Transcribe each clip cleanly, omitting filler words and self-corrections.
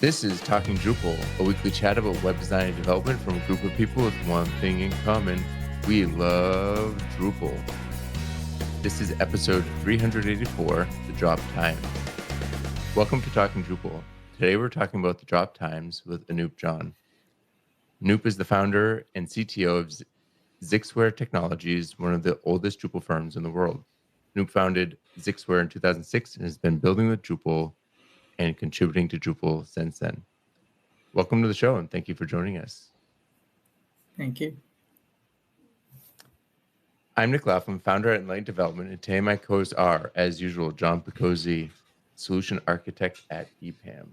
This is Talking Drupal, a weekly chat about web design and development from a group of people with one thing in common. We love Drupal. This is episode 384, The Drop Time. Welcome to Talking Drupal. Today we're talking about the drop times with Anoop John. Anoop is the founder and CTO of Zixware Technologies, one of the oldest Drupal firms in the world. Anoop founded Zixware in 2006 and has been building with Drupal and contributing to Drupal since then. Welcome to the show, and thank you for joining us. Thank you. I'm Nick Lapham, founder at Enlightened Development, and today my co-hosts are, as usual, John Picozzi, solution architect at EPAM.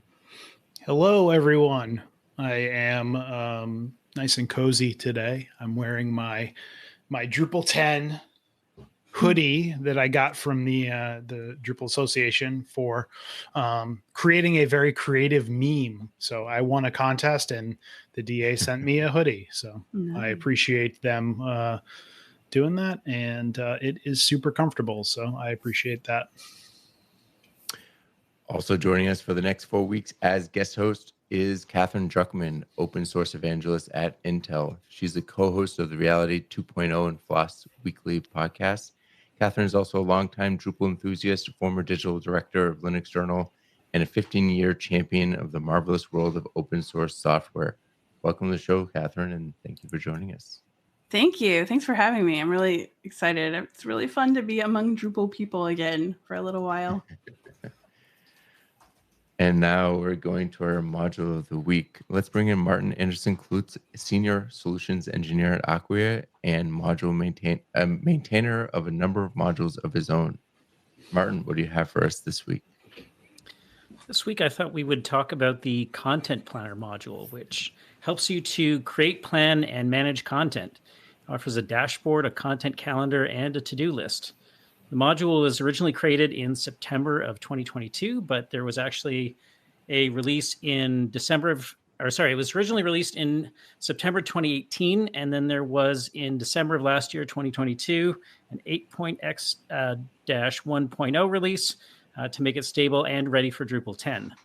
Hello, everyone. I am nice and cozy today. I'm wearing my Drupal 10 hoodie that I got from the Drupal Association for creating a very creative meme. So I won a contest and the DA sent me a hoodie. So I appreciate them doing that. And it is super comfortable. So I appreciate that. Also joining us for the next 4 weeks as guest host is Catherine Druckman, open source evangelist at Intel. She's the co-host of the Reality 2.0 and Floss weekly podcast. Catherine is also a longtime Drupal enthusiast, former digital director of Linux Journal, and a 15-year champion of the marvelous world of open source software. Welcome to the show, Catherine, and thank you for joining us. Thank you. Thanks for having me. I'm really excited. It's really fun to be among Drupal people again for a little while. And now we're going to our module of the week. Let's bring in Martin Anderson-Klutz, Senior Solutions Engineer at Acquia and module maintainer of a number of modules of his own. Martin, what do you have for us this week? This week, I thought we would talk about the Content Planner module, which helps you to create, plan, and manage content. It offers a dashboard, a content calendar, and a to-do list. The module was originally created in September of 2022, but there was actually a release in it was originally released in September 2018, and then there was in December of last year, 2022, an 8.x-1.0 release to make it stable and ready for Drupal 10.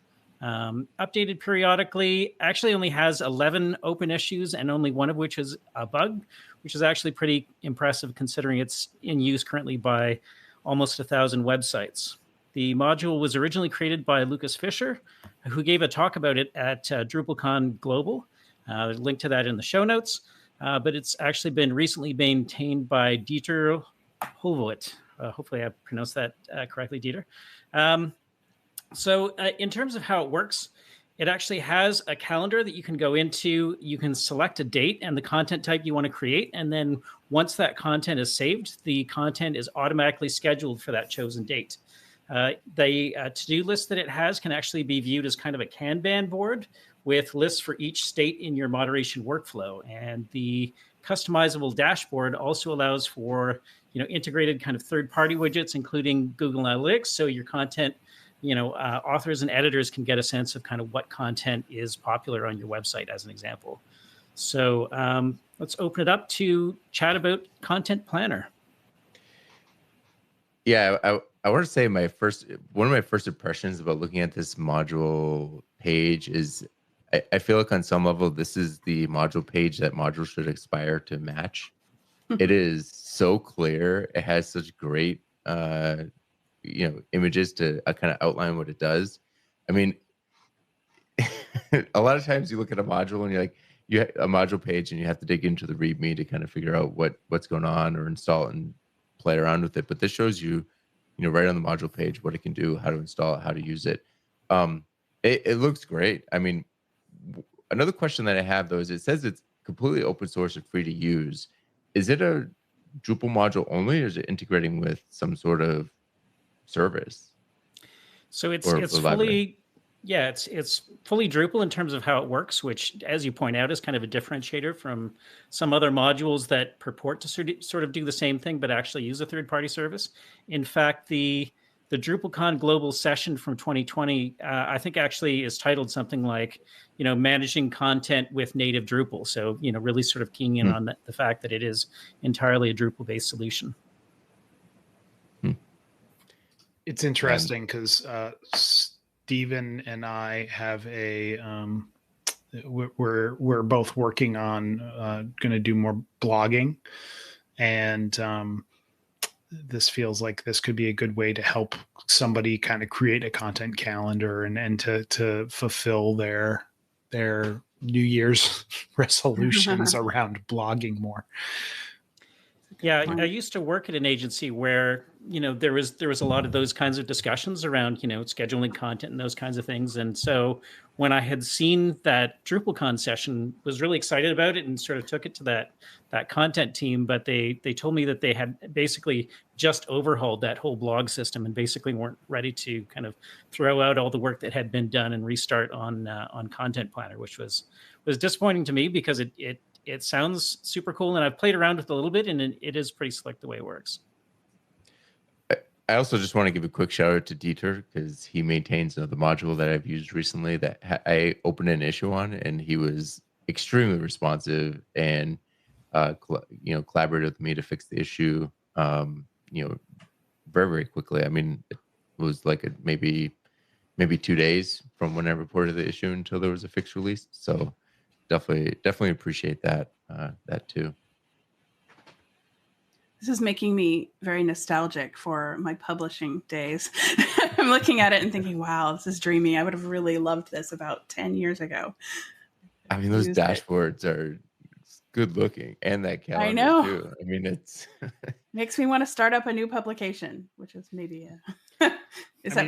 Updated periodically, actually only has 11 open issues and only one of which is a bug, which is actually pretty impressive considering it's in use currently by almost 1,000 websites. The module was originally created by Lucas Fisher, who gave a talk about it at DrupalCon Global. There's a link to that in the show notes, but it's actually been recently maintained by Dieter Holvowit. Hopefully I pronounced that correctly, Dieter. So in terms of how it works, it actually has a calendar that you can go into. You can select a date and the content type you want to create. And then once that content is saved, the content is automatically scheduled for that chosen date. The to-do list that it has can actually be viewed as kind of a Kanban board with lists for each state in your moderation workflow. And the customizable dashboard also allows for integrated kind of third-party widgets, including Google Analytics. So your content authors and editors can get a sense of kind of what content is popular on your website, as an example. So let's open it up to chat about Content Planner. Yeah, I want to say one of my first impressions about looking at this module page is I feel like on some level this is the module page that modules should aspire to match. It is so clear. It has such great images to kind of outline what it does. I mean, a lot of times you look at a module and you're like, you have a module page and you have to dig into the README to kind of figure out what's going on or install it and play around with it. But this shows you, right on the module page what it can do, how to install it, how to use it. It looks great. I mean, another question that I have though is it says it's completely open source and free to use. Is it a Drupal module only, or is it integrating with some sort of service? So it's fully Drupal in terms of how it works, which, as you point out, is kind of a differentiator from some other modules that purport to sort of do the same thing, but actually use a third-party service. In fact, the DrupalCon Global session from 2020, I think actually is titled something like, managing content with native Drupal. So, really sort of keying in on the fact that it is entirely a Drupal-based solution. It's interesting because Steven and I have a we're both working on going to do more blogging, and this feels like this could be a good way to help somebody kind of create a content calendar and to fulfill their New Year's resolutions around blogging more. Yeah, I used to work at an agency where, there was a lot of those kinds of discussions around, scheduling content and those kinds of things. And so when I had seen that DrupalCon session, was really excited about it and sort of took it to that content team. But they told me that they had basically just overhauled that whole blog system and basically weren't ready to kind of throw out all the work that had been done and restart on Content Planner, which was disappointing to me because it sounds super cool, and I've played around with it a little bit, and it is pretty slick the way it works. I also just want to give a quick shout out to Dieter because he maintains the module that I've used recently that I opened an issue on, and he was extremely responsive and collaborated with me to fix the issue. Very, very quickly. I mean, it was like maybe 2 days from when I reported the issue until there was a fix released. So definitely appreciate that too. This is making me very nostalgic for my publishing days. I'm looking at it and thinking, wow, this is dreamy. I would have really loved this about 10 years ago. I mean, those dashboards are good looking, and that calendar I know. too. I mean, it's makes me want to start up a new publication, which is maybe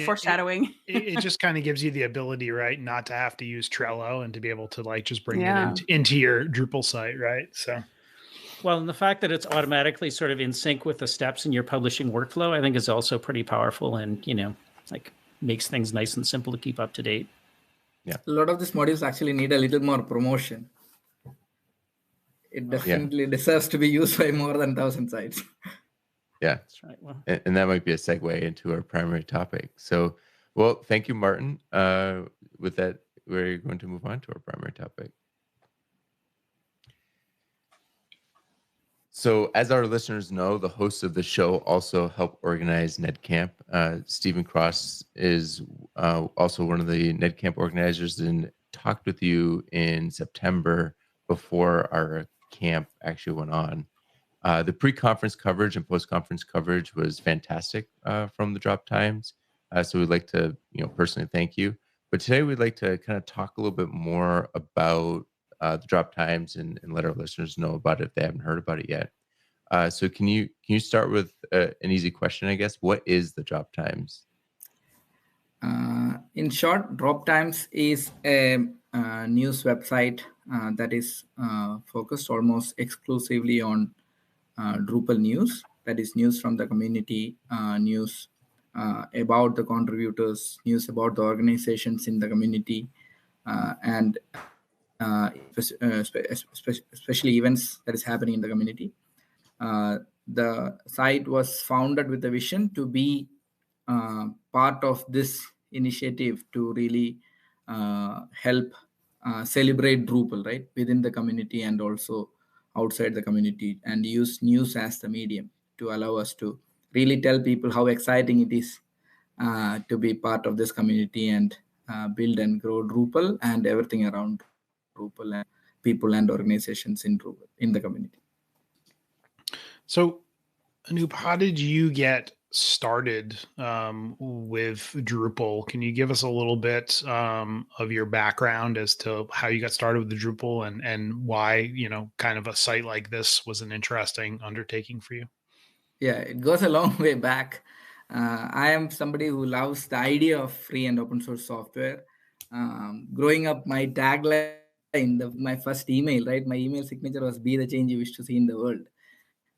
foreshadowing? It just kind of gives you the ability, right, not to have to use Trello and to be able to just bring it into your Drupal site, right? So, well, and the fact that it's automatically sort of in sync with the steps in your publishing workflow, I think is also pretty powerful, and makes things nice and simple to keep up to date. Yeah, a lot of these modules actually need a little more promotion. It definitely deserves to be used by more than 1,000 sites. Yeah, that's right. Well, and that might be a segue into our primary topic. So, well, thank you, Martin. With that, we're going to move on to our primary topic. So, as our listeners know, the hosts of the show also help organize NedCamp. Stephen Cross is also one of the NedCamp organizers and talked with you in September before our camp actually went on. The pre-conference coverage and post-conference coverage was fantastic from the Drop Times. So we'd like to, personally thank you. But today we'd like to kind of talk a little bit more about the Drop Times and let our listeners know about it if they haven't heard about it yet. So can you start with an easy question, I guess? What is the Drop Times? In short, Drop Times is a news website that is focused almost exclusively on Drupal news. That is news from the community, news about the contributors, news about the organizations in the community, and especially events that is happening in the community. The site was founded with a vision to be part of this initiative to really help celebrate Drupal, right, within the community and also outside the community, and use news as the medium to allow us to really tell people how exciting it is to be part of this community and build and grow Drupal and everything around Drupal and people and organizations in Drupal in the community. So, Anoop, how did you get started with Drupal? Can you give us a little bit of your background as to how you got started with the Drupal and why, kind of a site like this was an interesting undertaking for you? Yeah, it goes a long way back. I am somebody who loves the idea of free and open source software. Growing up, my tagline my first email, right? My email signature was "Be the change you wish to see in the world."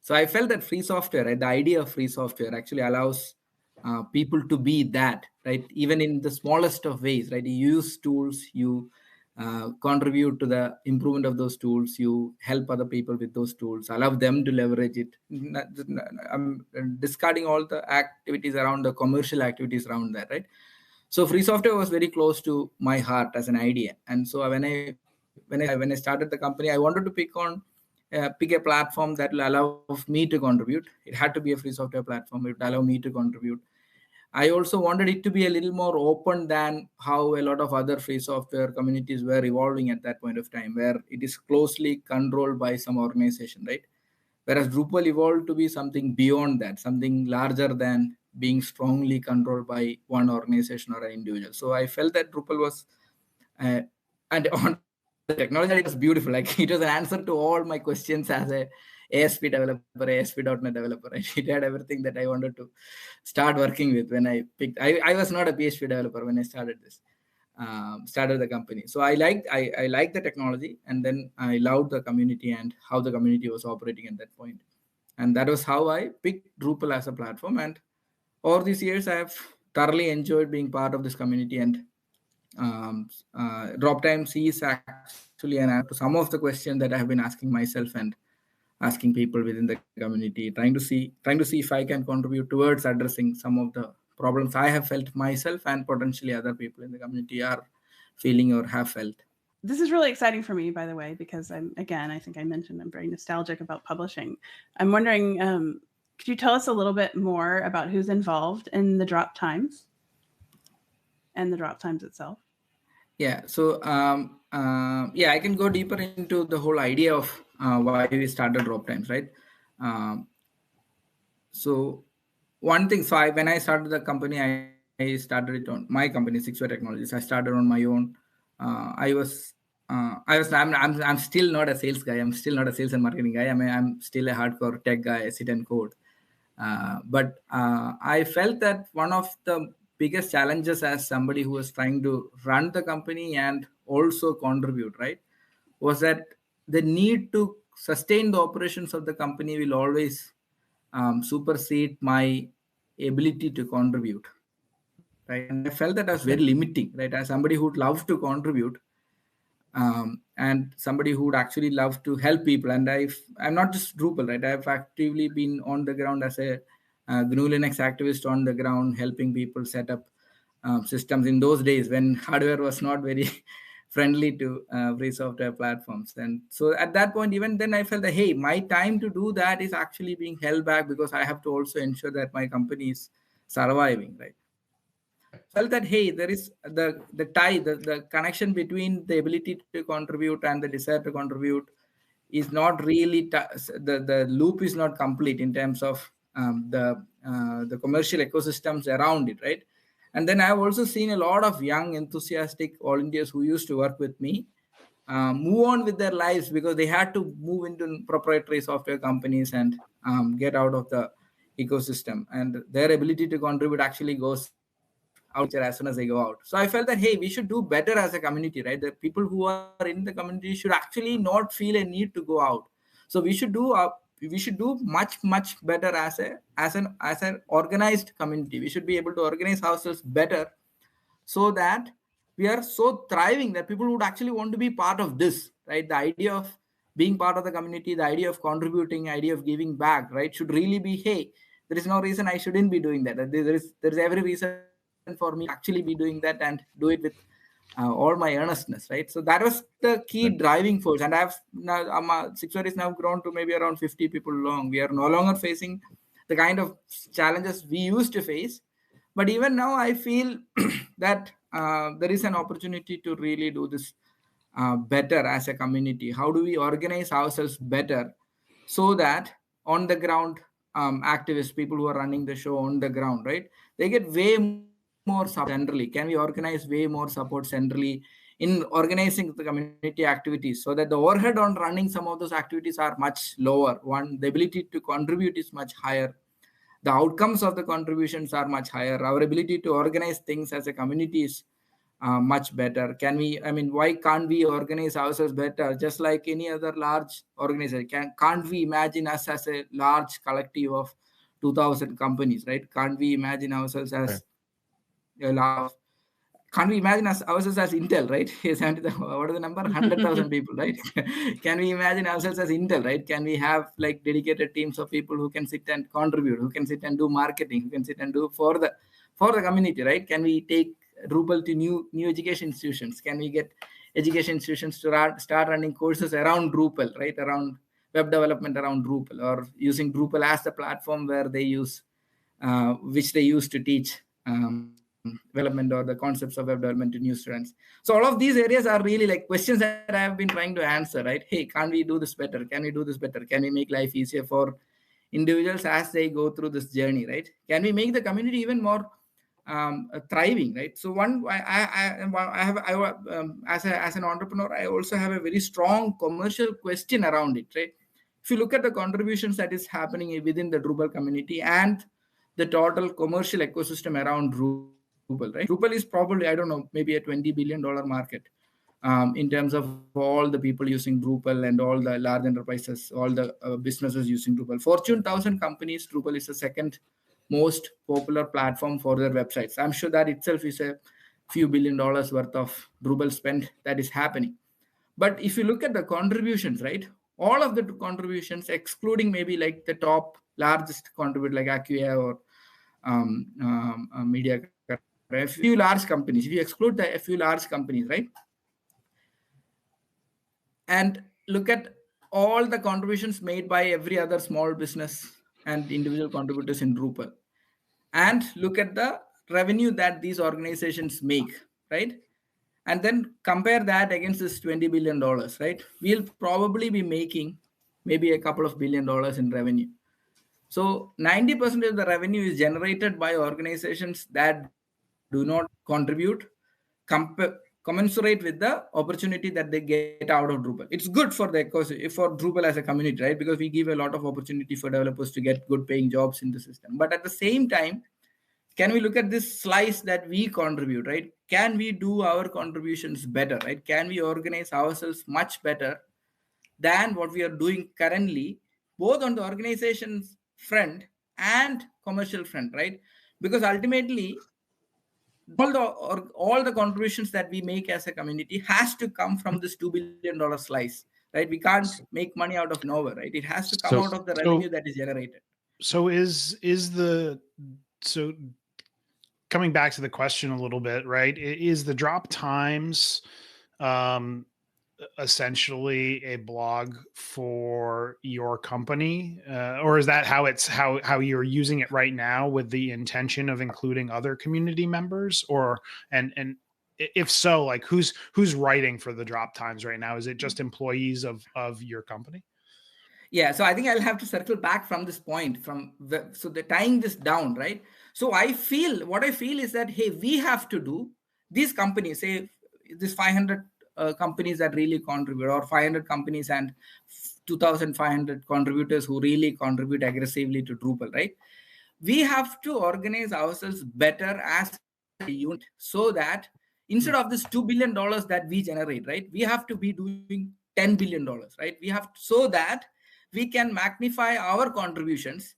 So I felt that free software, right? The idea of free software actually allows people to be that, right? Even in the smallest of ways, right? You use tools, you contribute to the improvement of those tools, you help other people with those tools, allow them to leverage it. I'm discarding all the activities around the commercial activities around that, right? So free software was very close to my heart as an idea. And so when I started the company, I wanted to pick a platform that will allow me to contribute. It had to be a free software platform. It would allow me to contribute. I also wanted it to be a little more open than how a lot of other free software communities were evolving at that point of time, where it is closely controlled by some organization, right? Whereas Drupal evolved to be something beyond that, something larger than being strongly controlled by one organization or an individual. So I felt that Drupal was, and on the technology, it was beautiful. Like it was an answer to all my questions as a ASP developer, ASP.NET developer. Right? It had everything that I wanted to start working with when I picked. I was not a PHP developer when I started this. Started the company. So I liked the technology, and then I loved the community and how the community was operating at that point. And that was how I picked Drupal as a platform. And over these years, I have thoroughly enjoyed being part of this community. And Drop Times is actually an answer to some of the questions that I have been asking myself and asking people within the community, trying to see if I can contribute towards addressing some of the problems I have felt myself and potentially other people in the community are feeling or have felt. This is really exciting for me, by the way, because I think I mentioned I'm very nostalgic about publishing. I'm wondering, could you tell us a little bit more about who's involved in the Drop Times and the Drop Times itself? Yeah, so I can go deeper into the whole idea of why we started Drop Times, right? So one thing, when I started the company, I started it on my company, 6way Technologies. I started on my own. I'm still not a sales guy. I'm still not a sales and marketing guy. I mean, I'm still a hardcore tech guy. I sit and code. But I felt that one of the biggest challenges as somebody who was trying to run the company and also contribute, right, was that the need to sustain the operations of the company will always supersede my ability to contribute, right? And I felt that I was very limiting, right? As somebody who would love to contribute, and somebody who would actually love to help people. And I'm not just Drupal, right? I've actively been on the ground as a GNU Linux activist on the ground, helping people set up systems in those days when hardware was not very friendly to free software platforms. And so at that point, even then I felt that, hey, my time to do that is actually being held back because I have to also ensure that my company is surviving, right? Felt that, hey, there is the tie, the connection between the ability to contribute and the desire to contribute is not really, the loop is not complete in terms of the commercial ecosystems around it, right? And then I've also seen a lot of young, enthusiastic volunteers who used to work with me move on with their lives because they had to move into proprietary software companies and get out of the ecosystem. And their ability to contribute actually goes out as soon as they go out. So I felt that, hey, we should do better as a community, right? The people who are in the community should actually not feel a need to go out. So we should do much better as an organized community. We should be able to organize ourselves better so that we are so thriving that people would actually want to be part of this, right? The idea of being part of the community, the idea of contributing, idea of giving back, right, should really be, hey, there is no reason I shouldn't be doing that. There's every reason for me to actually be doing that and do it with all my earnestness, right? So that was the key driving force. And I've now, 6way is now grown to maybe around 50 people long. We are no longer facing the kind of challenges we used to face. But even now, I feel that there is an opportunity to really do this better as a community. How do we organize ourselves better so that on the ground activists, people who are running the show on the ground, right, they get way more support centrally? Can we organize way more support centrally in organizing the community activities so that the overhead on running some of those activities are much lower? One, the ability to contribute is much higher. The outcomes of the contributions are much higher. Our ability to organize things as a community is much better. Why can't we organize ourselves better? Just like any other large organization, can't we imagine us as a large collective of 2,000 companies, right? Can't we imagine ourselves as can't we imagine ourselves as Intel, right? What is the number? 100,000 people, right? Can we imagine ourselves as Intel, right? Can we have like dedicated teams of people who can sit and contribute, who can sit and do marketing, who can sit and do for the community, right? Can we take Drupal to new education institutions? Can we get education institutions to start running courses around Drupal, right? Around web development around Drupal, or using Drupal as the platform where they use, which they use to teach development or the concepts of web development to new students. So all of these areas are really like questions that I have been trying to answer, right? Hey, can't we do this better? Can we do this better? Can we make life easier for individuals as they go through this journey, right? Can we make the community even more thriving, right? So as an entrepreneur, I also have a very strong commercial question around it, right? If you look at the contributions that is happening within the Drupal community and the total commercial ecosystem around Drupal, right? Drupal is probably, I don't know, maybe a $20 billion market in terms of all the people using Drupal and all the large enterprises, all the businesses using Drupal. Fortune 1000 companies, Drupal is the second most popular platform for their websites. I'm sure that itself is a few $1 billion worth of Drupal spend that is happening. But if you look at the contributions, right, all of the contributions, excluding maybe like the top largest contributor like Acquia or Media, a few large companies, if you exclude a few large companies, right, and look at all the contributions made by every other small business and individual contributors in Drupal, and look at the revenue that these organizations make, right? And then compare that against this $20 billion, right? We'll probably be making maybe a couple of $1 billion in revenue. So 90% of the revenue is generated by organizations that do not contribute commensurate with the opportunity that they get out of Drupal. It's good for the ecosystem, for Drupal as a community, right? Because we give a lot of opportunity for developers to get good paying jobs in the system. But at the same time, can we look at this slice that we contribute, right? Can we do our contributions better, right? Can we organize ourselves much better than what we are doing currently, both on the organization's front and commercial front, right? Because ultimately, all the contributions that we make as a community has to come from this $2 billion slice, right? We can't make money out of nowhere, right? It has to come out of the revenue that is generated. So so coming back to the question a little bit, right? Is the drop times essentially a blog for your company, or is that how you're using it right now with the intention of including other community members? Or and if so, like who's writing for the drop times right now? Is it just employees of your company? Yeah, so I think I'll have to circle back from this point, so they're tying this down, right? So what I feel is that, hey, we have to do, these companies, say this 500 companies that really contribute, or 500 companies and 2,500 contributors who really contribute aggressively to Drupal, right? We have to organize ourselves better as a unit so that instead of this $2 billion that we generate, right, we have to be doing $10 billion, right? So that we can magnify our contributions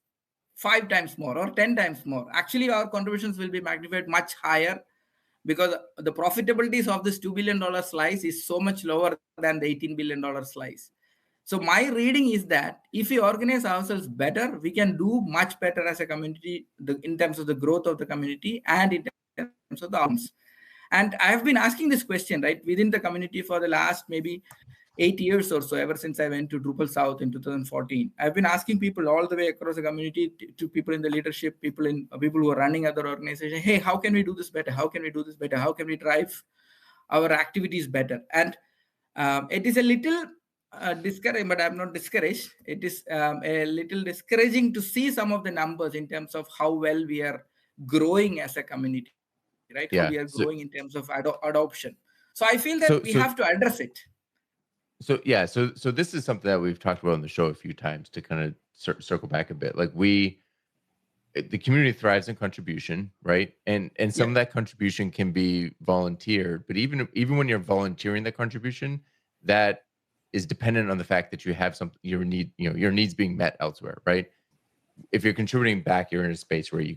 5 times more or 10 times more. Actually, our contributions will be magnified much higher because the profitabilities of this $2 billion slice is so much lower than the $18 billion slice. So my reading is that if we organize ourselves better, we can do much better as a community in terms of the growth of the community and in terms of the outcomes. And I have been asking this question, right, within the community for the last maybe 8 years or so, ever since I went to Drupal South in 2014. I've been asking people all the way across the community, to people in the leadership, people who are running other organizations, hey, how can we do this better? How can we do this better? How can we drive our activities better? And it is a little discouraging, but I'm not discouraged. It is a little discouraging to see some of the numbers in terms of how well we are growing as a community, right? Yeah. How we are growing in terms of adoption. So I feel that we have to address it. So this is something that we've talked about on the show a few times to kind of circle back a bit. Like the community thrives in contribution, right? And some of that contribution can be volunteered, but even when you're volunteering that contribution, that is dependent on the fact that you have your needs being met elsewhere, right? If you're contributing back, you're in a space where you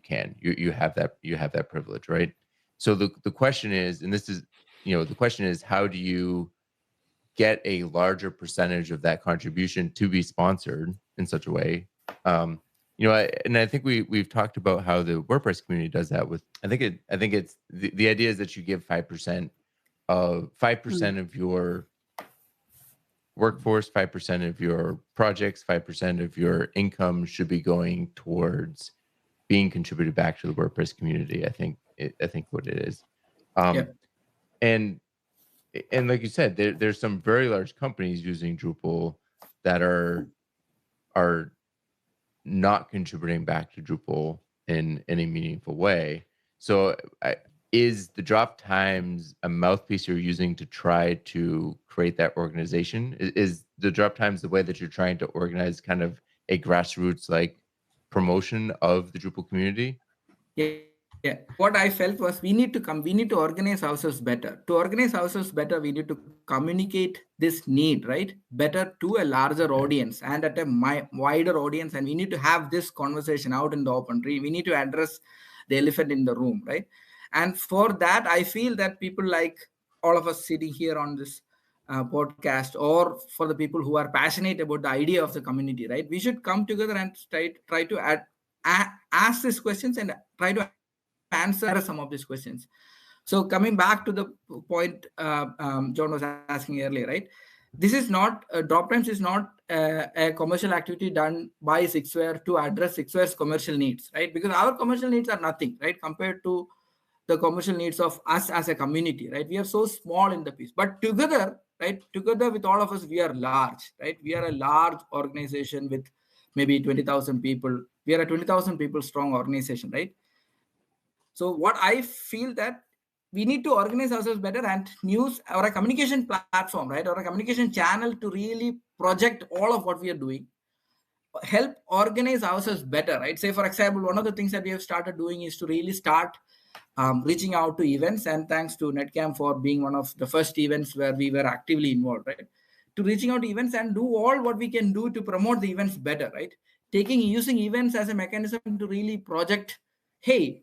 have that privilege, right? So the question is, and this is, the question is, how do you get a larger percentage of that contribution to be sponsored in such a way? And I think we've talked about how the WordPress community does that with, I think it's the idea is that you give 5% of your workforce, 5% of your projects, 5% of your income should be going towards being contributed back to the WordPress community. I think what it is. Yeah. And like you said, there's some very large companies using Drupal that are not contributing back to Drupal in any meaningful way. So is the Drop Times a mouthpiece you're using to try to create that organization? Is the Drop Times the way that you're trying to organize kind of a grassroots like promotion of the Drupal community? Yeah. What I felt was we need to organize ourselves better. To organize ourselves better, we need to communicate this need, right? Better to a larger audience and at a wider audience. And we need to have this conversation out in the open. We need to address the elephant in the room, right? And for that, I feel that people like all of us sitting here on this podcast, or for the people who are passionate about the idea of the community, right? We should come together and try to ask these questions and try to answer some of these questions. So coming back to the point John was asking earlier, right? This is not Drop Times is not a commercial activity done by Sixware to address Sixware's commercial needs, right? Because our commercial needs are nothing, right, compared to the commercial needs of us as a community, right? We are so small in the piece, but together, right? Together with all of us, we are large, right? We are a large organization with maybe 20,000 people. We are a 20,000 people strong organization, right? So what I feel that we need to organize ourselves better and use our communication platform, right? Or a communication channel to really project all of what we are doing, help organize ourselves better, right? Say, for example, one of the things that we have started doing is to really start reaching out to events. And thanks to Netcam for being one of the first events where we were actively involved, right? To reaching out to events and do all what we can do to promote the events better, right? Using events as a mechanism to really project, hey,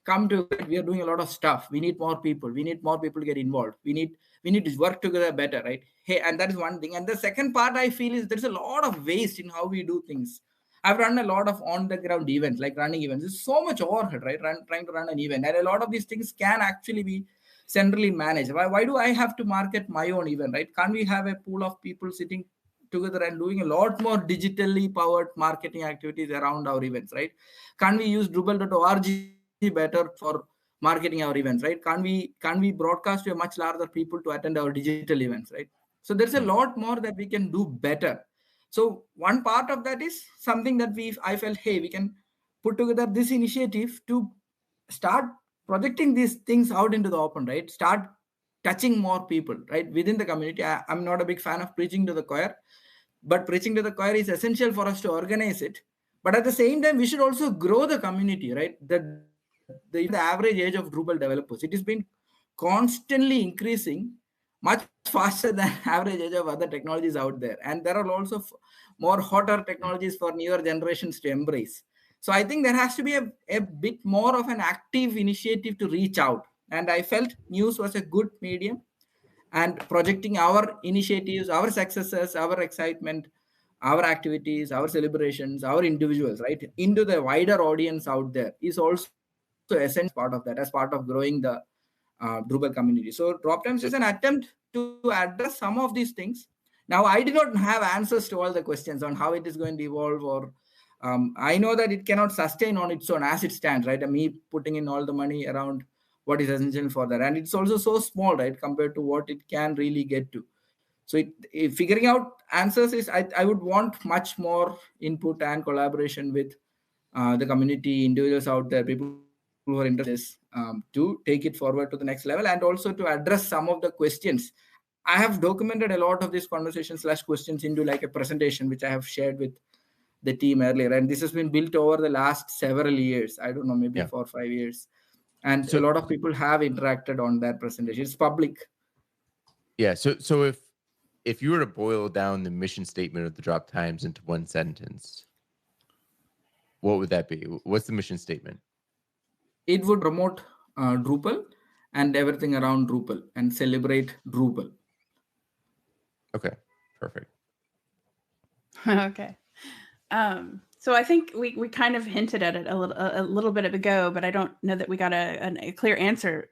come to it. We are doing a lot of stuff. We need more people. We need more people to get involved. We need to work together better, right? Hey, and that is one thing. And the second part I feel is there's a lot of waste in how we do things. I've run a lot of on-the-ground events, like running events. There's so much overhead, right? Trying to run an event. And a lot of these things can actually be centrally managed. Why do I have to market my own event, right? Can't we have a pool of people sitting together and doing a lot more digitally powered marketing activities around our events, right? Can't we use Drupal.org better for marketing our events, right? Can't we broadcast to a much larger people to attend our digital events, right? So there's a lot more that we can do better. So one part of that is something that I felt, hey, we can put together this initiative to start projecting these things out into the open, right? Start touching more people, right, within the community. I'm not a big fan of preaching to the choir, but preaching to the choir is essential for us to organize it. But at the same time, we should also grow the community, right? The average age of Drupal developers, it has been constantly increasing much faster than average age of other technologies out there. And there are also more hotter technologies for newer generations to embrace. So I think there has to be a bit more of an active initiative to reach out. And I felt news was a good medium, and projecting our initiatives, our successes, our excitement, our activities, our celebrations, our individuals, right, into the wider audience out there is also essential part of that, as part of growing the Drupal community. So Drop Times is an attempt to address some of these things. Now, I do not have answers to all the questions on how it is going to evolve, or I know that it cannot sustain on its own as it stands, right? Me putting in all the money around what is essential for that. And it's also so small, right, compared to what it can really get to. So figuring out answers is, I would want much more input and collaboration with the community, individuals out there, people who are interested to take it forward to the next level, and also to address some of the questions. I have documented a lot of these conversations / questions into like a presentation, which I have shared with the team earlier. And this has been built over the last several years. I don't know, maybe 4 or 5 years. And so a lot of people have interacted on that presentation. It's public. Yeah. So if you were to boil down the mission statement of the Drop Times into one sentence, what would that be? What's the mission statement? It would promote Drupal and everything around Drupal and celebrate Drupal. Okay, perfect. Okay. So I think we kind of hinted at it a little bit ago, but I don't know that we got a clear answer.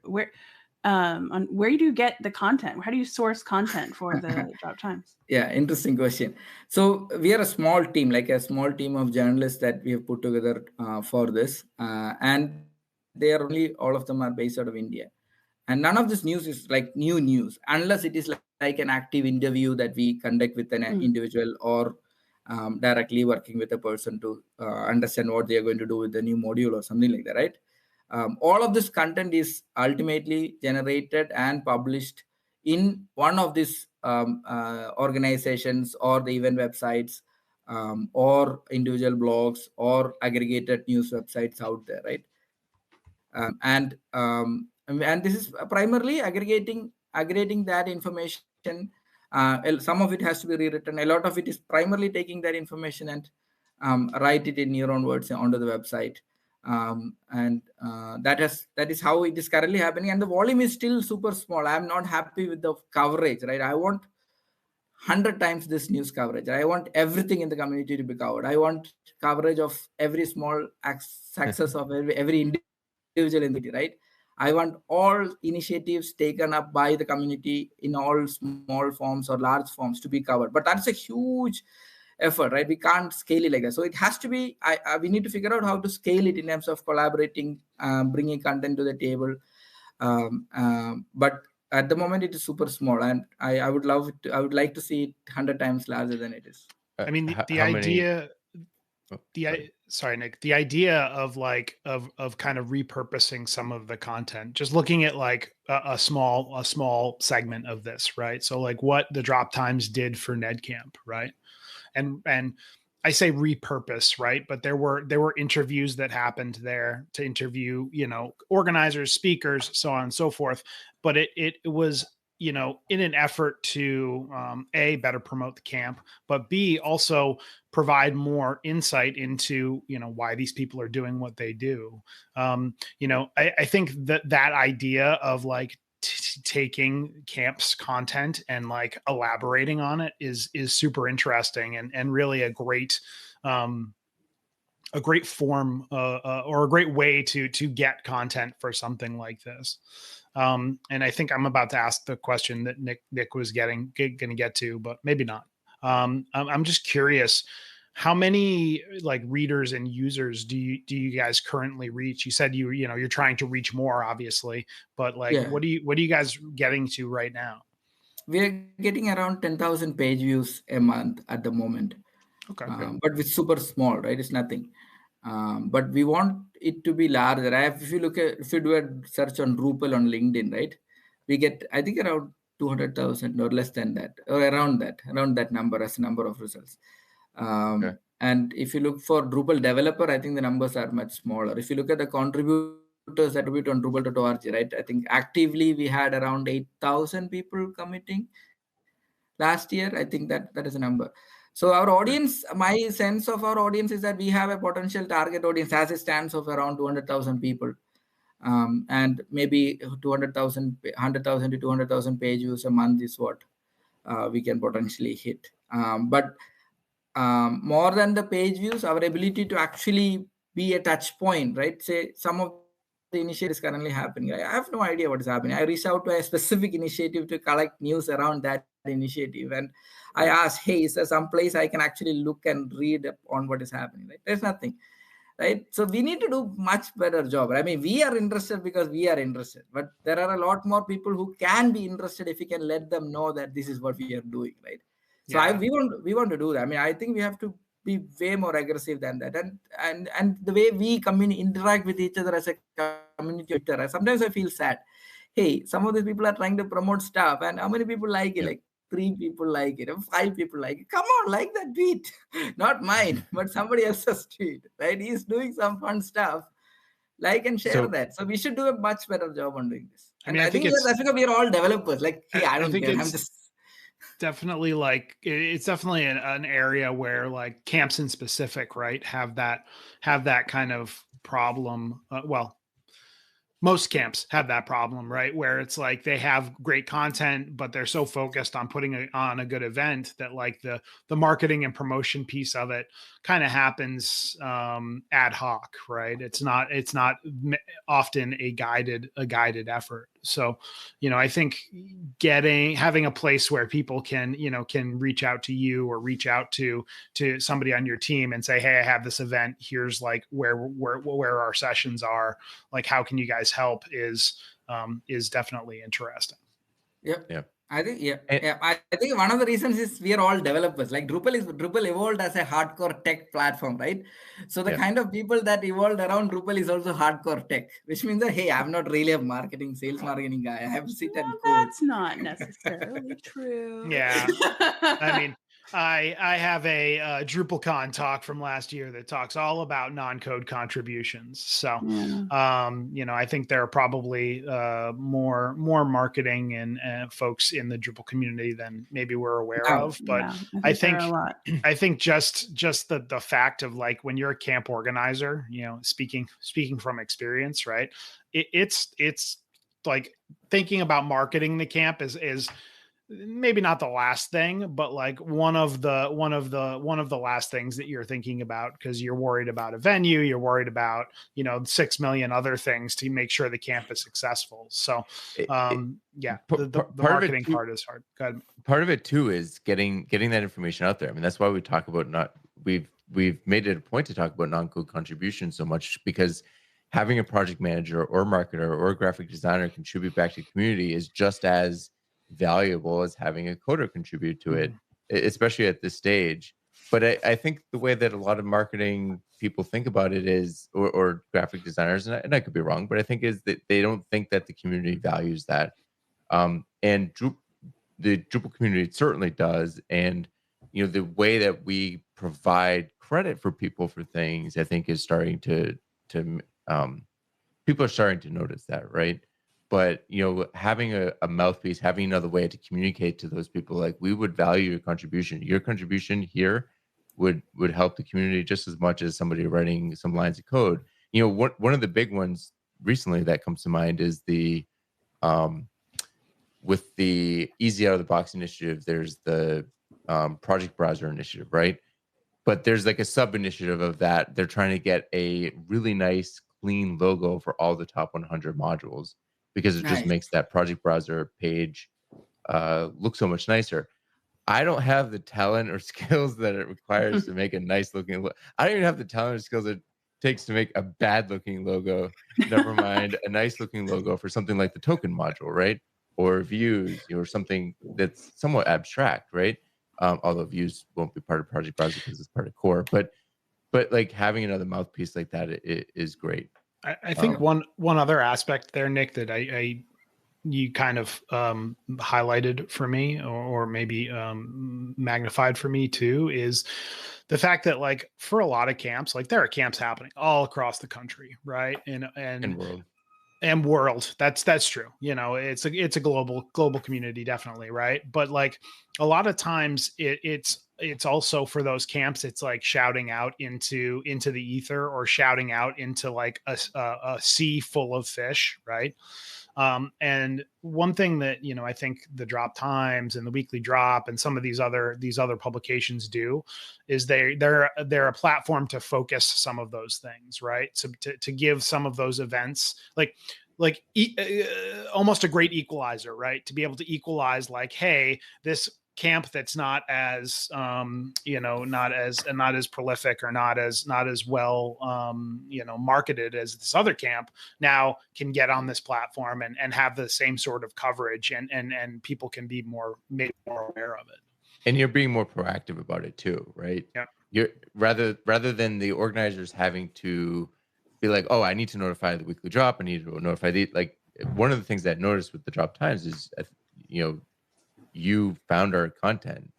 on where do you get the content? How do you source content for the Drop Times? Yeah, interesting question. So we are a small team, like a small team of journalists that we have put together for this, and they are only, all of them are based out of India, and none of this news is like new news unless it is like an active interview that we conduct with an individual, or directly working with a person to understand what they are going to do with the new module or something like that, right? All of this content is ultimately generated and published in one of these organizations or the event websites, or individual blogs or aggregated news websites out there, right? And this is primarily aggregating that information. Some of it has to be rewritten. A lot of it is primarily taking that information and write it in your own words onto the website. That is how it is currently happening, and the volume is still super small. I'm not happy with the coverage, right? I want 100 times this news coverage. I want everything in the community to be covered. I want coverage of every small success of every individual in the community, right? I want all initiatives taken up by the community in all small forms or large forms to be covered. But that's a huge effort, right? We can't scale it like that. So it has to be, we need to figure out how to scale it in terms of collaborating, bringing content to the table. But at the moment it is super small, and I would love it I would like to see it 100 times larger than it is. I mean, the idea, sorry, Nick, the idea of like, of kind of repurposing some of the content, just looking at like a small segment of this, right? So like what the Drop Times did for NedCamp, right? And I say repurpose, right? But there were interviews that happened there to interview, organizers, speakers, so on and so forth. But it was, in an effort to A, better promote the camp, but B, also provide more insight into, why these people are doing what they do. I think that idea of like taking camp's content and like elaborating on it is super interesting and really a great form or a great way to get content for something like this. And I think I'm about to ask the question that Nick was going to get to, but maybe not. I'm just curious, how many like readers and users do you guys currently reach? You said you're trying to reach more, obviously, but like, yeah. What are you guys getting to right now? We're getting around 10,000 page views a month at the moment. Okay. But it's super small, right? It's nothing. But we want it to be larger. If you do a search on Drupal on LinkedIn, right? We get, I think, around 200,000 or less than that, or around that number as a number of results. Okay. And if you look for Drupal developer, I think the numbers are much smaller. If you look at the contributors that contribute on Drupal.org, right? I think actively we had around 8,000 people committing last year. I think that is a number. So our audience, my sense of our audience is that we have a potential target audience as it stands of around 200,000 people. And maybe 100,000 to 200,000 page views a month is what we can potentially hit. But more than the page views, our ability to actually be a touch point, right? Say some of the initiatives currently happening. I have no idea what is happening. I reached out to a specific initiative to collect news around that initiative, and I asked, hey, is there some place I can actually look and read on what is happening? Right? There's nothing, right? So we need to do much better job. I mean, we are interested because we are interested, but there are a lot more people who can be interested if we can let them know that this is what we are doing, right? So yeah. we want to do that. I mean, I think we have to be way more aggressive than that. And the way we interact with each other as a community, sometimes I feel sad. Hey, some of these people are trying to promote stuff, and how many people like it? Yeah. Like 3 people like it, 5 people like it. Come on, like that tweet. Not mine, but somebody else's tweet, right? He's doing some fun stuff. Like and share that. So we should do a much better job on doing this. And I think that's because we are all developers. Like, hey, I don't care. I'm just... Definitely, like it's definitely an area where like camps in specific, right, have that kind of problem. Well, most camps have that problem, right, where it's like they have great content, but they're so focused on putting on a good event that like the marketing and promotion piece of it kind of happens ad hoc, right? It's not often a guided effort. So, I think having a place where people can reach out to you or reach out to somebody on your team and say, hey, I have this event, here's like where our sessions are, like how can you guys help, is definitely interesting. Yep. Yeah. I think And- I think one of the reasons is we are all developers. Like Drupal evolved as a hardcore tech platform, right? So the Yeah. kind of people that evolved around Drupal is also hardcore tech, which means that, hey, I'm not really a sales marketing guy. I have to sit and code. That's not necessarily true. Yeah. I mean, I have a DrupalCon talk from last year that talks all about non-code contributions. So, I think there are probably more marketing and folks in the Drupal community than maybe we're aware of. But I think there are a lot. I think just the fact of like when you're a camp organizer, speaking from experience, right? It's like thinking about marketing the camp is maybe not the last thing, but like one of the last things that you're thinking about, because you're worried about a venue, you're worried about 6 million other things to make sure the camp is successful. So the marketing part is hard. Go ahead. Part of it too is getting that information out there. I mean, that's why we talk about we've made it a point to talk about non-code contributions so much, because having a project manager or marketer or a graphic designer contribute back to the community is just as valuable as having a coder contribute to it, especially at this stage. But I think the way that a lot of marketing people think about it is, or graphic designers, and I could be wrong, but I think is that they don't think that the community values that. And the Drupal community certainly does. And, the way that we provide credit for people for things, I think is starting to people are starting to notice that, right? But having a mouthpiece, having another way to communicate to those people, like, we would value your contribution. Your contribution here would help the community just as much as somebody writing some lines of code. One of the big ones recently that comes to mind is the with the Easy Out of the Box initiative. There's the Project Browser initiative, right? But there's like a sub initiative of that. They're trying to get a really nice, clean logo for all the top 100 modules, because it just makes that Project Browser page look so much nicer. I don't have the talent or skills that it requires to make a nice looking I don't even have the talent or skills it takes to make a bad looking logo, never mind a nice looking logo for something like the token module, right? Or views, or something that's somewhat abstract, right? Although views won't be part of Project Browser because it's part of core, but like having another mouthpiece like that is great. I think one other aspect there, Nick, that you kind of highlighted for me, or maybe magnified for me too, is the fact that, like, for a lot of camps, like, there are camps happening all across the country, right? And world. That's true. It's a global community, definitely, right? But like a lot of times it's also for those camps, it's like shouting out into the ether, or shouting out into like a sea full of fish, right? And one thing that, I think the Drop Times and the Weekly Drop and some of these other publications do is they're a platform to focus some of those things, right? So to give some of those events almost a great equalizer, right? To be able to equalize, like, hey, this camp that's not as not as prolific, or not as well marketed as this other camp, now can get on this platform and have the same sort of coverage, and people can be made more aware of it. And you're being more proactive about it too, right? Yeah. You're rather than the organizers having to be like, oh, I need to notify the Weekly Drop, I need to notify like, one of the things that I noticed with the Drop Times is, you found our content,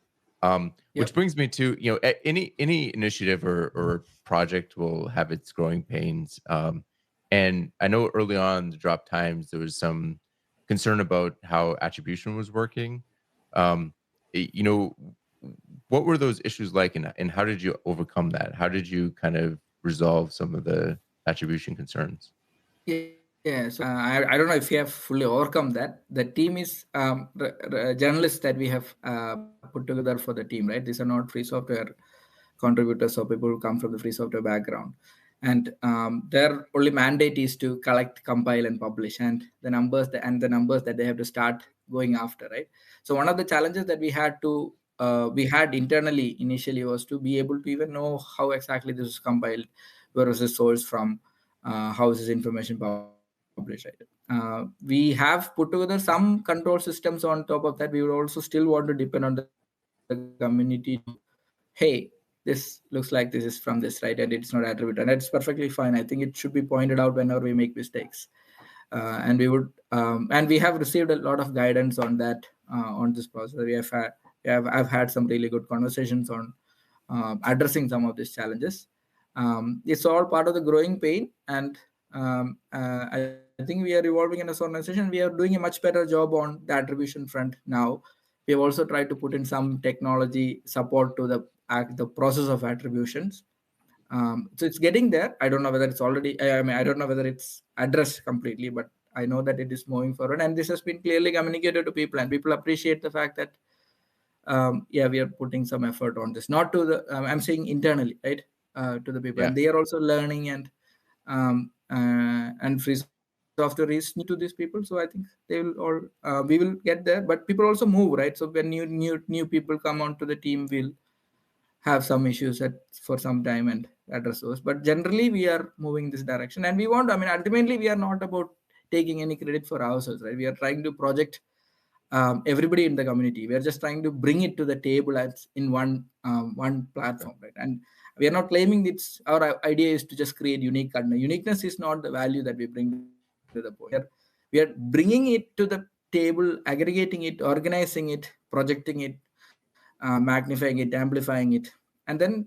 which brings me to, any initiative or project will have its growing pains. And I know early on the Drop Times, there was some concern about how attribution was working. What were those issues like, and how did you overcome that? How did you kind of resolve some of the attribution concerns? Yeah, so I don't know if we have fully overcome that. The team is journalists that we have put together for the team, right? These are not free software contributors or people who come from the free software background. and their only mandate is to collect, compile, and publish, and the numbers that they have to start going after, right? So one of the challenges that we had internally initially was to be able to even know how exactly this is compiled, where was the source from, how is this information published, right? We have put together some control systems on top of that. We would also still want to depend on the community to, hey, this looks like this is from this, right? And it's not attributed. And that's perfectly fine. I think it should be pointed out whenever we make mistakes. And we have received a lot of guidance on that, on this process. I've had some really good conversations on addressing some of these challenges. It's all part of the growing pain, and I think we are evolving in this organization. We are doing a much better job on the attribution front now. We have also tried to put in some technology support to the process of attributions. So it's getting there. I don't know whether it's already, I don't know whether it's addressed completely, but I know that it is moving forward. And this has been clearly communicated to people, and people appreciate the fact that, we are putting some effort on this. Not to the, I'm saying internally, right, to the people. Yeah. And they are also learning, and free software is new to these people. So I think they will all, we will get there, but people also move, right? So when new people come onto the team, we'll have some issues for some time and address those. But generally, we are moving this direction, and we want, ultimately, we are not about taking any credit for ourselves, right? We are trying to project everybody in the community. We are just trying to bring it to the table as in one platform, right? And we are not claiming our idea is to just create unique content. Uniqueness is not the value that we bring to the point. We are bringing it to the table, aggregating it, organizing it, projecting it, magnifying it, amplifying it, and then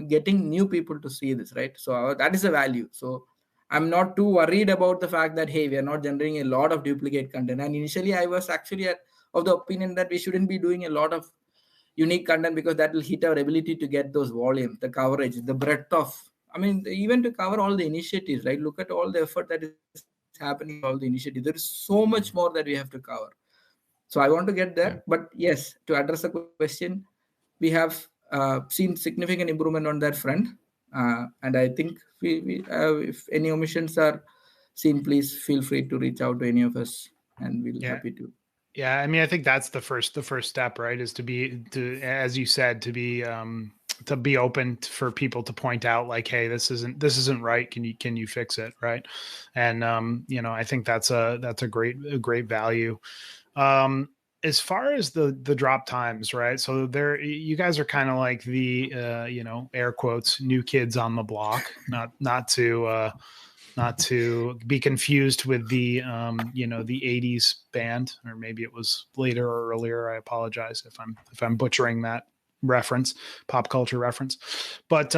getting new people to see this, right? So that is the value. So I'm not too worried about the fact that, hey, we are not generating a lot of duplicate content. And initially, I was actually of the opinion that we shouldn't be doing a lot of unique content, because that will hit our ability to get those volumes, the coverage, the breadth of, even to cover all the initiatives, right? Look at all the effort that is happening, all the initiatives. There is so much more that we have to cover. So I want to get there. Yeah. But yes, to address the question, we have seen significant improvement on that front. And I think if any omissions are seen, please feel free to reach out to any of us, and we'll be happy to. Yeah, I think that's the first step, right? Is to as you said, to be open for people to point out, like, hey, this isn't right. Can you fix it, right? And I think that's a great value. As far as the drop times, right? So you guys are kind of like the air quotes new kids on the block, not to be confused with the the 80s band, or maybe it was later or earlier. I apologize if I'm butchering that reference, pop culture reference. But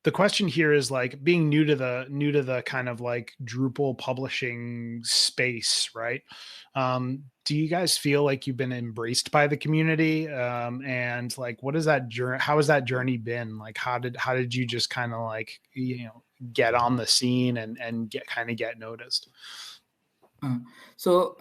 the question here is, like, being new to the kind of like Drupal publishing space, right? Do you guys feel like you've been embraced by the community? And like, how has that journey been? Like, how did you just kind of like, get on the scene and get noticed? So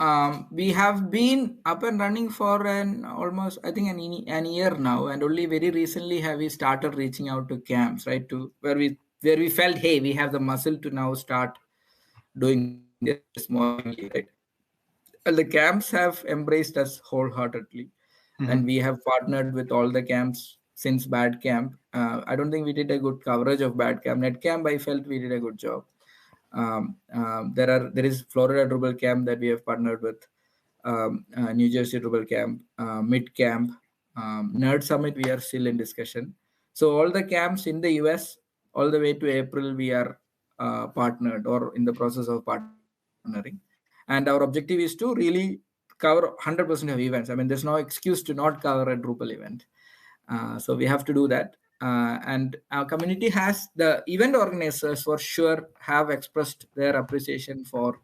we have been up and running for almost, I think, an year now, and only very recently have we started reaching out to camps, right? To where we felt, hey, we have the muscle to now start doing this more, right? Well, the camps have embraced us wholeheartedly, and we have partnered with all the camps since Bad Camp. I don't think we did a good coverage of Bad Camp. NetCamp, I felt we did a good job. There is Florida Drupal Camp that we have partnered with, New Jersey Drupal Camp, Mid Camp, Nerd Summit. We are still in discussion. So all the camps in the US, all the way to April, we are partnered or in the process of partnering. And our objective is to really cover 100% of events. There's no excuse to not cover a Drupal event. So we have to do that. And our community has, the event organizers for sure have expressed their appreciation for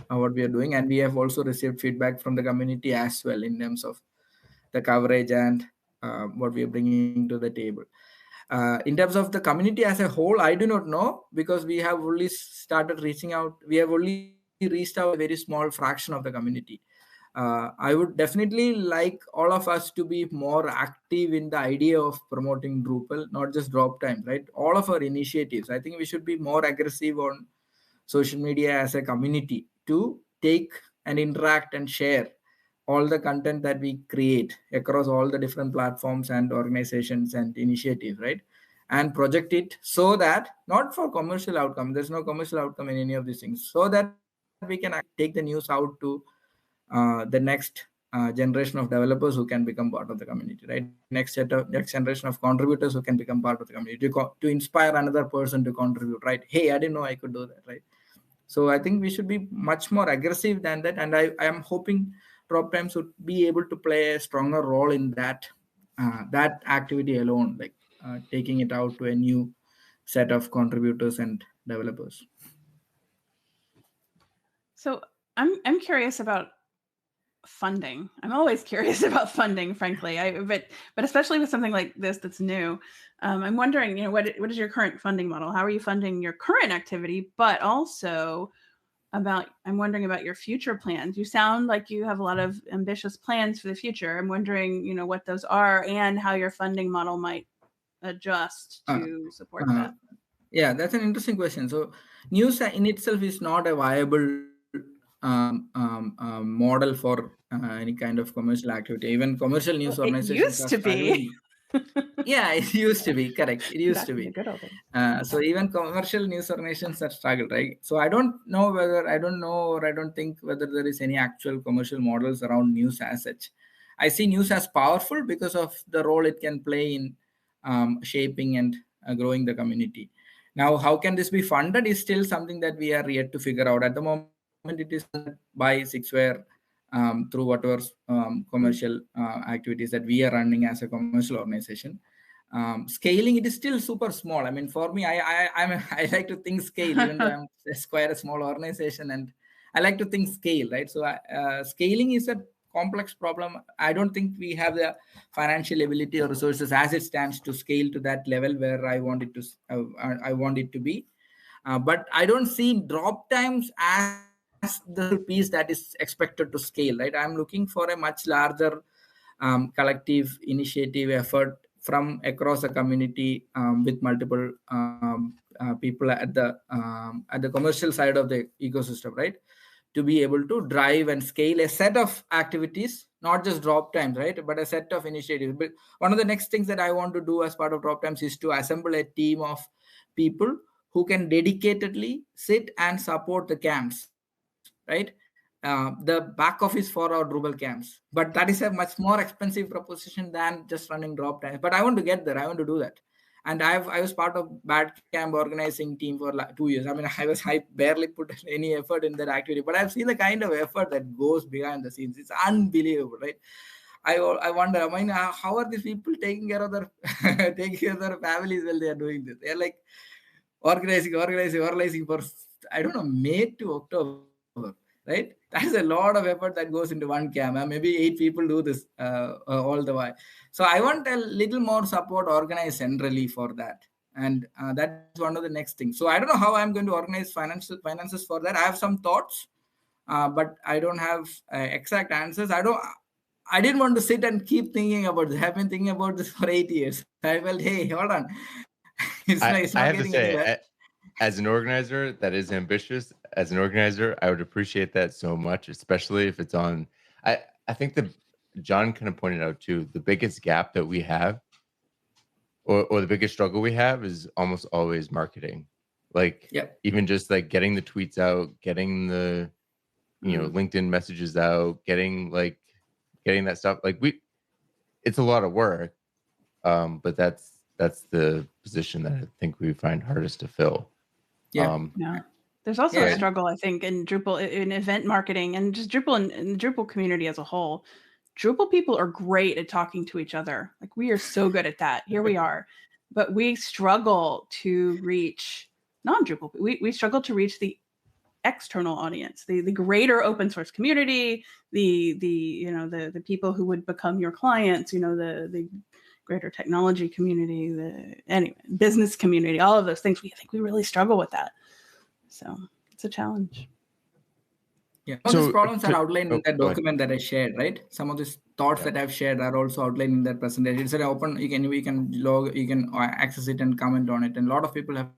what we are doing. And we have also received feedback from the community as well in terms of the coverage and what we are bringing to the table. In terms of the community as a whole, I do not know, because we have only started reaching out. We have only reached out a very small fraction of the community. I would definitely like all of us to be more active in the idea of promoting Drupal, not just drop time, right? All of our initiatives. I think we should be more aggressive on social media as a community to take and interact and share all the content that we create across all the different platforms and organizations and initiatives, right? And project it so that not for commercial outcome, there's no commercial outcome in any of these things, so that we can take the news out to the next generation of developers who can become part of the community, right? Next generation of contributors who can become part of the community, to inspire another person to contribute, right? Hey, I didn't know I could do that, right? So I think we should be much more aggressive than that, and I am hoping Drop Times would be able to play a stronger role in that that activity alone, like taking it out to a new set of contributors and developers. So I'm curious about funding. I'm always curious about funding, frankly. But especially with something like this that's new, I'm wondering, what is your current funding model? How are you funding your current activity? But also I'm wondering about your future plans. You sound like you have a lot of ambitious plans for the future. I'm wondering, what those are and how your funding model might adjust to support that. Yeah, that's an interesting question. So news in itself is not a viable model for any kind of commercial activity. Even commercial news organizations used to be. Yeah, it used to be. Correct. It used to be. Good old days. So even commercial news organizations have struggled, right? So I don't know or I don't think whether there is any actual commercial models around news as such. I see news as powerful because of the role it can play in shaping and growing the community. Now, how can this be funded is still something that we are yet to figure out. At the moment, it is funded by Sixware through whatever commercial activities that we are running as a commercial organization. Scaling, it is still super small. I mean, for me, I like to think scale, even though I'm quite a small organization, and I like to think scale, right? So scaling is a complex problem. I don't think we have the financial ability or resources as it stands to scale to that level where I want it to be. But I don't see drop times as the piece that is expected to scale, right? I'm looking for a much larger collective initiative effort from across the community with multiple people at the commercial side of the ecosystem, right? To be able to drive and scale a set of activities, not just drop times, right? But a set of initiatives. But one of the next things that I want to do as part of drop times is to assemble a team of people who can dedicatedly sit and support the camps, right? The back office for our Drupal camps. But that is a much more expensive proposition than just running drop times. But I want to get there. I want to do that. And I was part of Bad Camp organizing team for like 2 years. I mean, I barely put any effort in that activity, but I've seen the kind of effort that goes behind the scenes. It's unbelievable, right? I wonder, I mean, how are these people taking care of their families while they are doing this? They're like organizing for, I don't know, May to October, right? That's a lot of effort that goes into one camp. Maybe 8 people do this all the while. So I want a little more support organized centrally for that. And that's one of the next things. So I don't know how I'm going to organize finances for that. I have some thoughts, but I don't have exact answers. I didn't want to sit and keep thinking about this. I've been thinking about this for 8 years. I felt, hey, hold on. I have to say, as an organizer that is ambitious, as an organizer, I would appreciate that so much, especially if it's on. I think that John kind of pointed out too, the biggest gap that we have or the biggest struggle we have is almost always marketing. Like even just like getting the tweets out, getting the LinkedIn messages out, getting that stuff. Like it's a lot of work. But that's the position that I think we find hardest to fill. Yeah. There's also a struggle, I think, in Drupal, in event marketing and just Drupal and the Drupal community as a whole. Drupal people are great at talking to each other. Like we are so good at that. Here we are. But we struggle to reach non-Drupal. We struggle to reach the external audience, the greater open source community, the people who would become your clients, the greater technology community, the business community, all of those things. I think we really struggle with that. So it's a challenge. Yeah. Some of these problems are to- outlined in that go ahead. document that I shared, right? Some of these thoughts Yeah. that I've shared are also outlined in that presentation. It's an open. You can log, you can access it and comment on it, and a lot of people have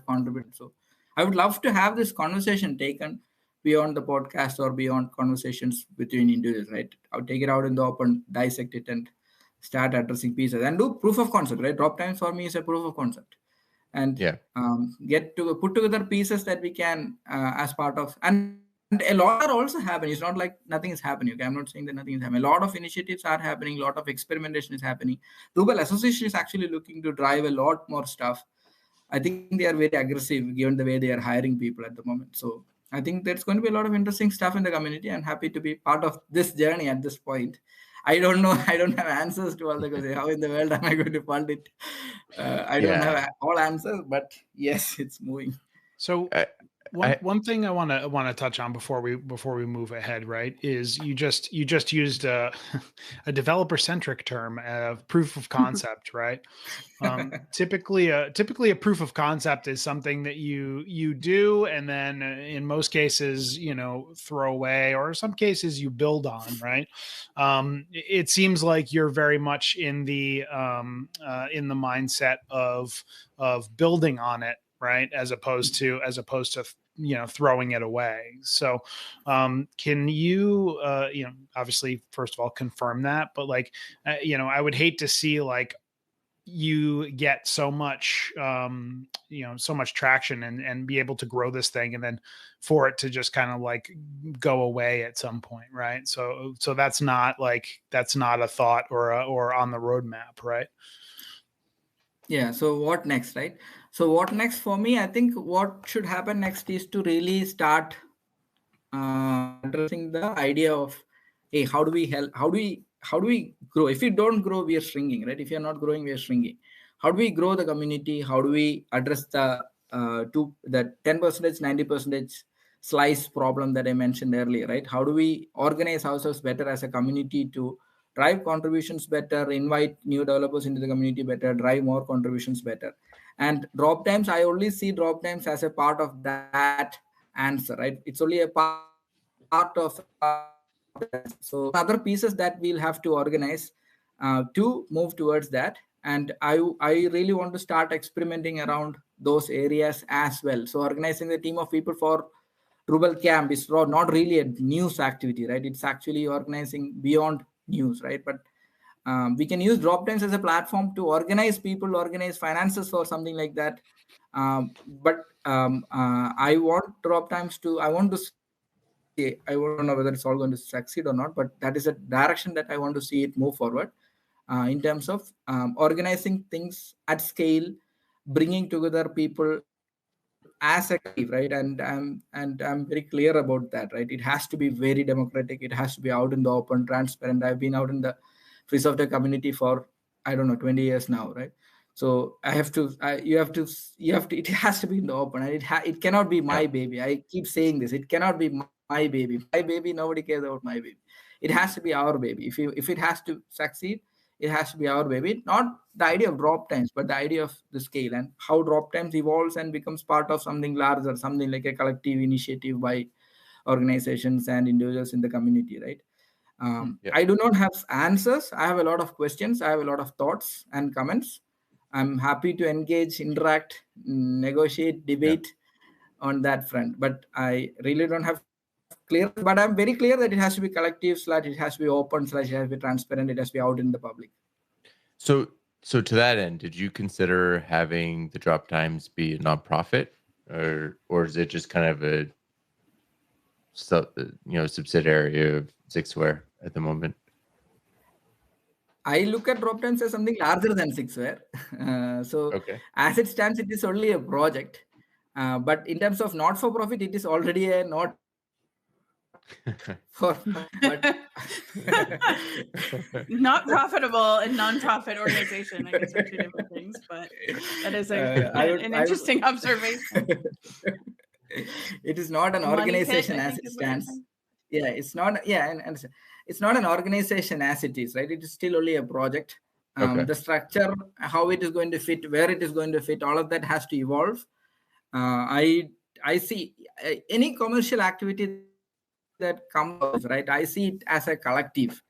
contributed. So I would love to have this conversation taken beyond the podcast or beyond conversations between individuals, right? I'll take it out in the open, dissect it, and start addressing pieces and do proof of concept, right? Drop times for me is a proof of concept, and Yeah. get to put together pieces that we can as part of, and a lot are also happening. It's not like nothing is happening. Okay, I'm not saying that nothing is happening. A lot of initiatives are happening. A lot of experimentation is happening. Drupal Association is actually looking to drive a lot more stuff. I think they are very aggressive given the way they are hiring people at the moment. So I think there's going to be a lot of interesting stuff in the community. I'm happy to be part of this journey at this point. I don't know. I don't have answers to all the questions. How in the world am I going to fund it? I don't Yeah. have all answers, but yes, it's moving. So I- one thing I want to touch on before we move ahead, right, is you just used a developer centric term of proof of concept, right? Typically a proof of concept is something that you do, and then in most cases, throw away, or in some cases you build on, right? It seems like you're very much in the mindset of building on it, right, as opposed to throwing it away. So can you obviously, first of all, confirm that, but I would hate to see you get so much so much traction and be able to grow this thing, and then for it to just kind of go away at some point, right? So that's not a thought or on the roadmap, right? Yeah. So what next, right? So what next for me? I think what should happen next is to really start addressing the idea of, hey, how do we help? How do we grow? If we don't grow, we are shrinking, right? If you're not growing, we are shrinking. How do we grow the community? How do we address the 10%, 90% slice problem that I mentioned earlier, right? How do we organize ourselves better as a community to drive contributions better, invite new developers into the community better, drive more contributions better? And drop times, I only see drop times as a part of that answer, right? It's only a part of so other pieces that we'll have to organize to move towards that. And I really want to start experimenting around those areas as well. So organizing the team of people for Drupal Camp is not really a news activity, right? It's actually organizing beyond news, right? But we can use drop times as a platform to organize people, organize finances for something like that. But I want drop times to, I don't know whether it's all going to succeed or not, but that is a direction that I want to see it move forward in terms of organizing things at scale, bringing together people as a collective, right? And I'm very clear about that, right? It has to be very democratic. It has to be out in the open, transparent. I've been out in the free software community for, I don't know, 20 years now, right? So I have to, you have to, it has to be in the open, and it cannot be my baby. I keep saying this. It cannot be my baby. My baby, nobody cares about my baby. It has to be our baby. If it has to succeed, it has to be our baby. Not the idea of drop times, but the idea of the scale and how drop times evolves and becomes part of something larger, something like a collective initiative by organizations and individuals in the community, right? I do not have answers. I have a lot of questions. I have a lot of thoughts and comments. I'm happy to engage, interact, negotiate, debate on that front. But I really don't have clear. But I'm very clear that it has to be collective, / it has to be open, / it has to be transparent, it has to be out in the public. So to that end, did you consider having the drop times be a nonprofit, or is it just kind of a subsidiary of Sixware at the moment? I look at drop times as something larger than Sixware. As it stands, it is only a project. But in terms of not for profit, it is already a not for but not profitable and non-profit organization. I guess are two different things, but that is an interesting observation. It is not an organization as it stands. Yeah, it's not. Yeah, and it's not an organization as it is, right? It is still only a project. The structure, how it is going to fit, where it is going to fit, all of that has to evolve. I see any commercial activity that comes, right? I see it as a collective.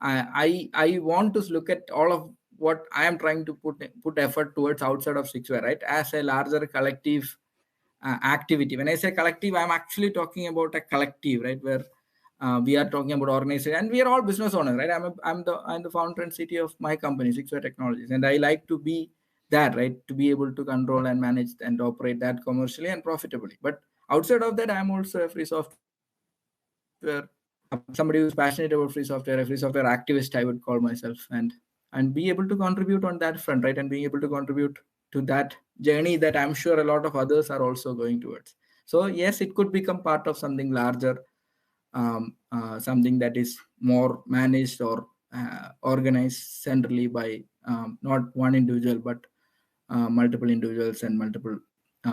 I want to look at all of what I am trying to put effort towards outside of Sixware, right? As a larger collective activity. When I say collective, I'm actually talking about a collective, right? Where we are talking about organization, and we are all business owners, right? I'm the founder and CTO of my company, Sixware Technologies, and I like to be that, right? To be able to control and manage and operate that commercially and profitably. But outside of that, I'm also a free software, somebody who's passionate about free software, a free software activist, I would call myself, and be able to contribute on that front, right? And being able to contribute to that journey that I'm sure a lot of others are also going towards. So yes, it could become part of something larger, something that is more managed or organized centrally by not one individual, but multiple individuals and multiple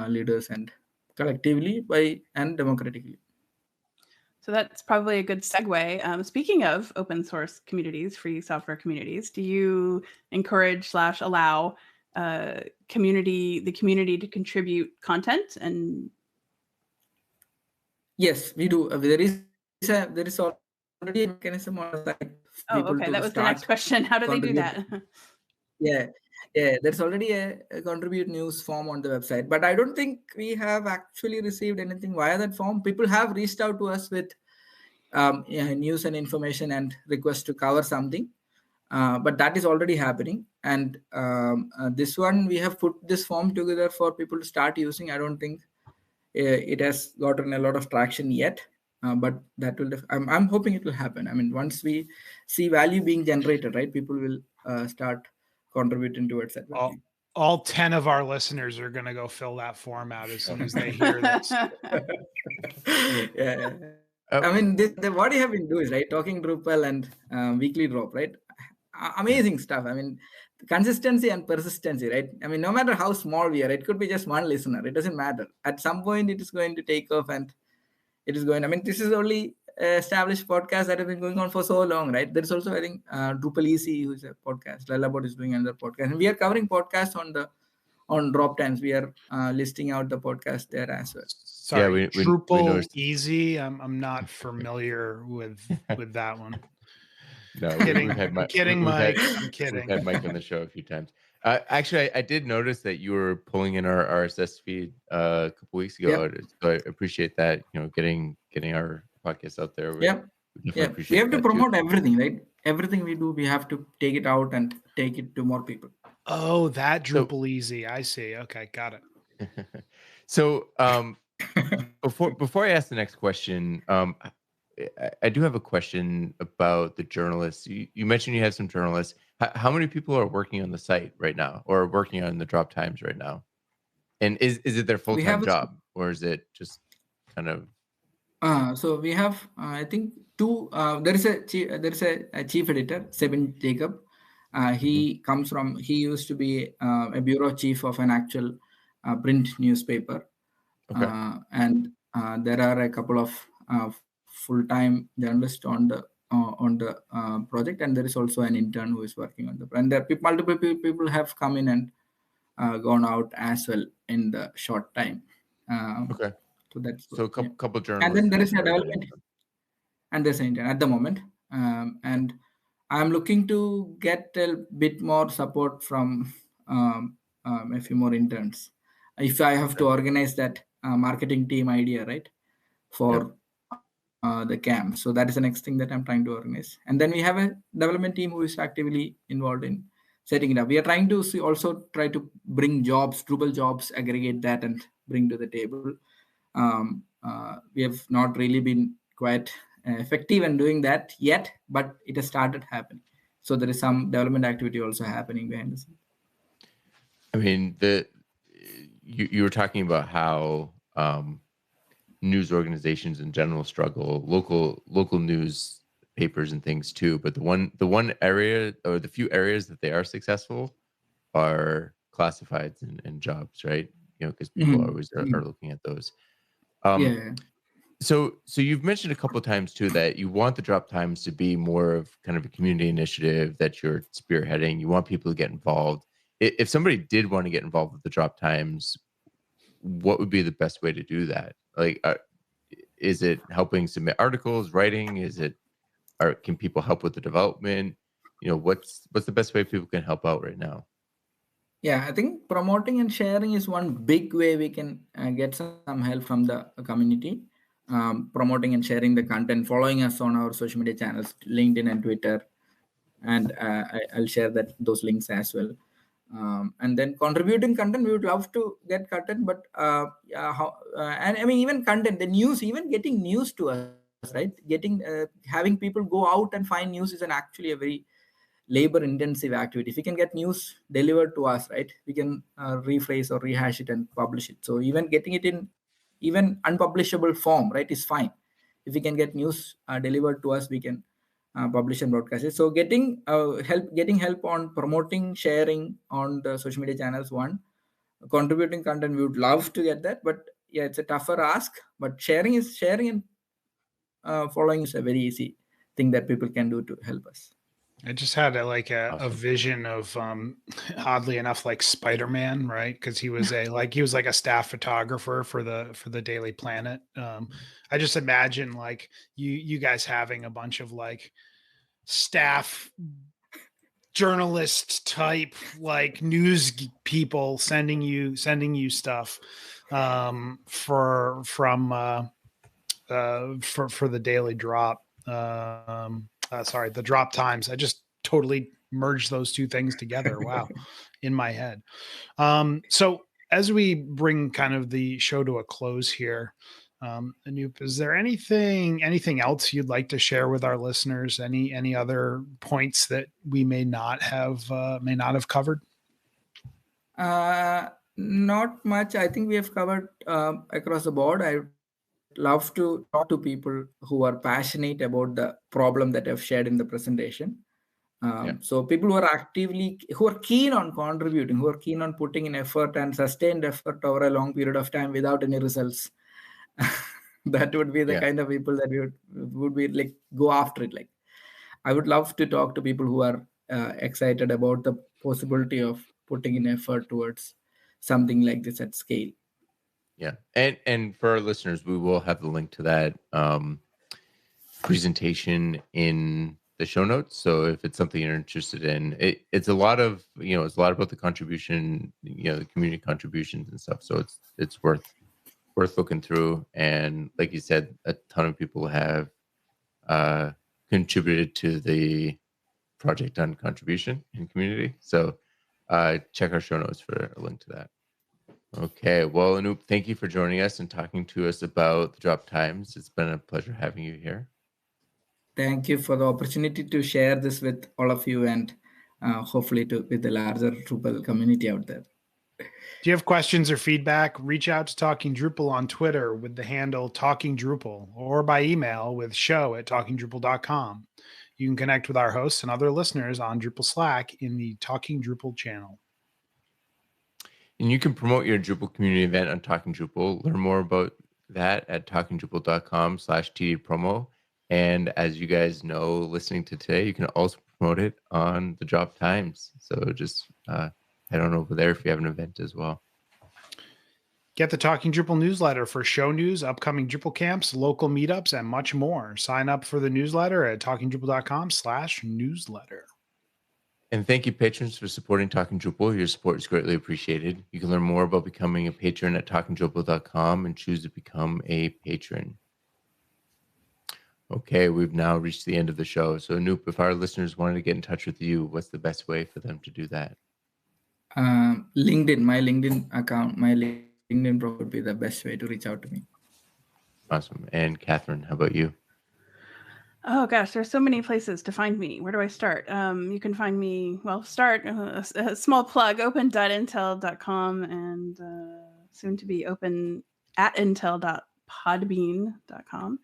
leaders, and collectively and democratically. So that's probably a good segue. Speaking of open source communities, free software communities, do you encourage / allow the community to contribute content? And yes, we do. There is already a mechanism on the side. Oh, okay. That was the next question. How do they do that? Yeah, there's already a contribute news form on the website, but I don't think we have actually received anything via that form. People have reached out to us with news and information and request to cover something, but that is already happening. And this one, we have put this form together for people to start using. I don't think it has gotten a lot of traction yet, but that will. I'm hoping it will happen. I mean, once we see value being generated, right, people will start contributing towards that value. All 10 of our listeners are going to go fill that form out as soon as they hear this. Yeah. I mean, what you have been doing is, right, talking Drupal and weekly drop, right? Amazing stuff. I mean, consistency and persistency, right? I mean, no matter how small we are, it could be just one listener. It doesn't matter. At some point, it is going to take off, and it is going. I mean, this is only established podcast that have been going on for so long, right? There's also, I think, Drupal Easy, who's a podcast. Lalabot is doing another podcast, and we are covering podcasts on Drop Times. We are listing out the podcast there as well. Sorry, Drupal Easy. I'm not familiar with that one. No, I'm kidding, Mike. I'm kidding. We've had Mike on the show a few times. Actually, I did notice that you were pulling in our RSS feed a couple weeks ago. Yep. So I appreciate that. Getting our podcast out there. We have to promote everything, right? Everything we do, we have to take it out and take it to more people. Oh, that Drupal Easy. I see. Okay, got it. So before I ask the next question, I do have a question about the journalists. You mentioned you have some journalists. How many people are working on the site right now, or working on the Drop Times right now? And is it their full-time job, or is it just kind of? So we have, I think, two. There is a chief editor, Sebin Jacob. He used to be a bureau chief of an actual print newspaper. Okay. And there are a couple of full-time journalists on the project, and there is also an intern who is working on the. And there are multiple people have come in and gone out as well in the short time. Okay. So a couple journalists. And then there is a development, and there's an intern at the moment. And I'm looking to get a bit more support from a few more interns. If I have to organize that marketing team idea, right, for the camp. So that is the next thing that I'm trying to organize. And then we have a development team who is actively involved in setting it up. We are trying to also try to bring jobs, Drupal jobs, aggregate that and bring to the table. We have not really been quite effective in doing that yet, but it has started happening. So there is some development activity also happening behind the scenes. I mean, you were talking about how news organizations in general struggle, local news papers and things too. But the one area, or the few areas that they are successful, are classifieds and jobs, right? Because people always are looking at those. So you've mentioned a couple of times too that you want the Drop Times to be more of kind of a community initiative that you're spearheading. You want people to get involved. If somebody did want to get involved with the Drop Times, what would be the best way to do that? Like, is it helping submit articles, writing? Is it, or can people help with the development? What's the best way people can help out right now? Yeah, I think promoting and sharing is one big way we can get some help from the community. Promoting and sharing the content, following us on our social media channels, LinkedIn and Twitter, and I'll share those links as well. And then contributing content, we would love to get content, but and I mean even content, the news, even getting news to us, right? Getting having people go out and find news is actually a very labor intensive activity. If we can get news delivered to us, right, we can rephrase or rehash it and publish it. So even getting it in even unpublishable form, right, is fine. If we can get news delivered to us, we can publish and broadcast it. So getting help on promoting, sharing on the social media channels, one. Contributing content, we would love to get that, but yeah, it's a tougher ask. But sharing and following is a very easy thing that people can do to help us. I just had a Awesome. vision of oddly enough, like Spider-Man, right? Because he was like a staff photographer for the Daily Planet. I just imagine like you guys having a bunch of like staff journalist type like news people sending you stuff for the Daily Drop. The Drop Times. I just totally merged those two things together. Wow. In my head. So as we bring kind of the show to a close here, Anup, is there anything else you'd like to share with our listeners? Any other points that we may not have covered? Not much. I think we have covered across the board. I love to talk to people who are passionate about the problem that I've shared in the presentation. So people who are keen on contributing, who are keen on putting in effort and sustained effort over a long period of time without any results. That would be the kind of people that we would be like go after it. Like I would love to talk to people who are excited about the possibility of putting in effort towards something like this at scale. Yeah. And for our listeners, we will have the link to that presentation in the show notes. So if it's something you're interested in, it's a lot of, it's a lot about the contribution, the community contributions and stuff. So it's worth looking through. And like you said, a ton of people have contributed to the project on contribution and community. So check our show notes for a link to that. Okay. Well, Anup, thank you for joining us and talking to us about the Drop Times. It's been a pleasure having you here. Thank you for the opportunity to share this with all of you and hopefully with the larger Drupal community out there. If you have questions or feedback, reach out to Talking Drupal on Twitter with the handle Talking Drupal or by email with show@talkingdrupal.com. You can connect with our hosts and other listeners on Drupal Slack in the Talking Drupal channel. And you can promote your Drupal community event on Talking Drupal. Learn more about that at talkingdrupal.com/tdpromo. And as you guys know, listening to today, you can also promote it on the Drop Times. So just head on over there if you have an event as well. Get the Talking Drupal newsletter for show news, upcoming Drupal camps, local meetups, and much more. Sign up for the newsletter at talkingdrupal.com/newsletter. And thank you, patrons, for supporting Talking Drupal. Your support is greatly appreciated. You can learn more about becoming a patron at talkingdrupal.com and choose to become a patron. Okay, we've now reached the end of the show. So, Anup, if our listeners wanted to get in touch with you, what's the best way for them to do that? LinkedIn, my LinkedIn account, my LinkedIn profile would be the best way to reach out to me. Awesome. And Catherine, how about you? Oh gosh, there's so many places to find me. Where do I start? You can find me, start a small plug, open.intel.com and soon to be open at intel.podbean.com.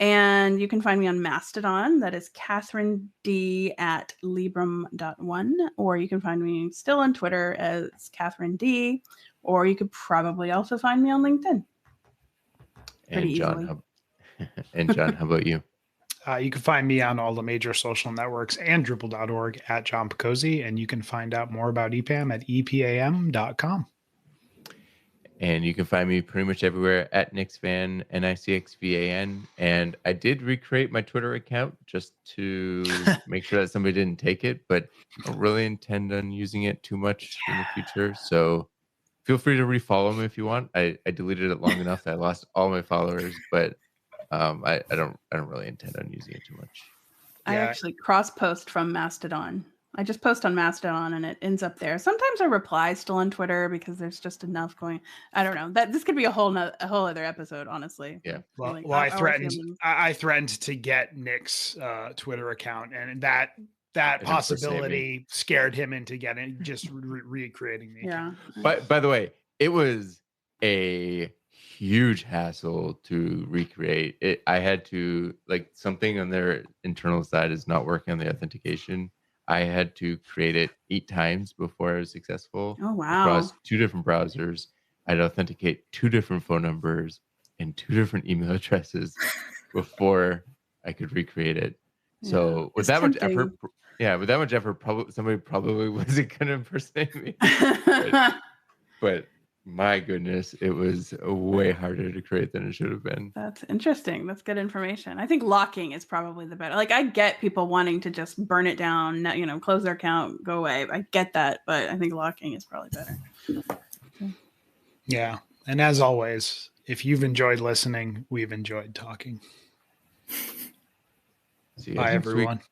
And you can find me on Mastodon. That is Catherine D at Librem.one. Or you can find me still on Twitter as Catherine D. Or you could probably also find me on LinkedIn. And John, how about you? You can find me on all the major social networks and Drupal.org at John Picozzi, and you can find out more about EPAM at epam.com. And you can find me pretty much everywhere at NixVan, NICXVAN. And I did recreate my Twitter account just to make sure that somebody didn't take it, but I don't really intend on using it too much in the future. So feel free to refollow me if you want. I deleted it long enough that I lost all my followers, but I don't really intend on using it too much. I actually cross post from Mastodon. I just post on Mastodon and it ends up there. Sometimes I reply still on Twitter because there's just enough going. I don't know. That this could be a whole other episode, honestly. Yeah. Well, I threatened to get Nick's Twitter account, and that possibility scared him into recreating the account. But by the way, it was a huge hassle to recreate it. I had to, like, something on their internal side is not working on the authentication. I had to create it 8 times before I was successful. Oh, wow. Across 2 different browsers. I'd authenticate 2 different phone numbers and 2 different email addresses before I could recreate it. So with that much effort, somebody probably wasn't going to impersonate me. but my goodness, it was way harder to create than it should have been. That's interesting. That's good information. I think locking is probably the better. Like, I get people wanting to just burn it down, close their account, go away. I get that, but I think locking is probably better. Yeah. And as always, if you've enjoyed listening, we've enjoyed talking. See you Bye, everyone. Week.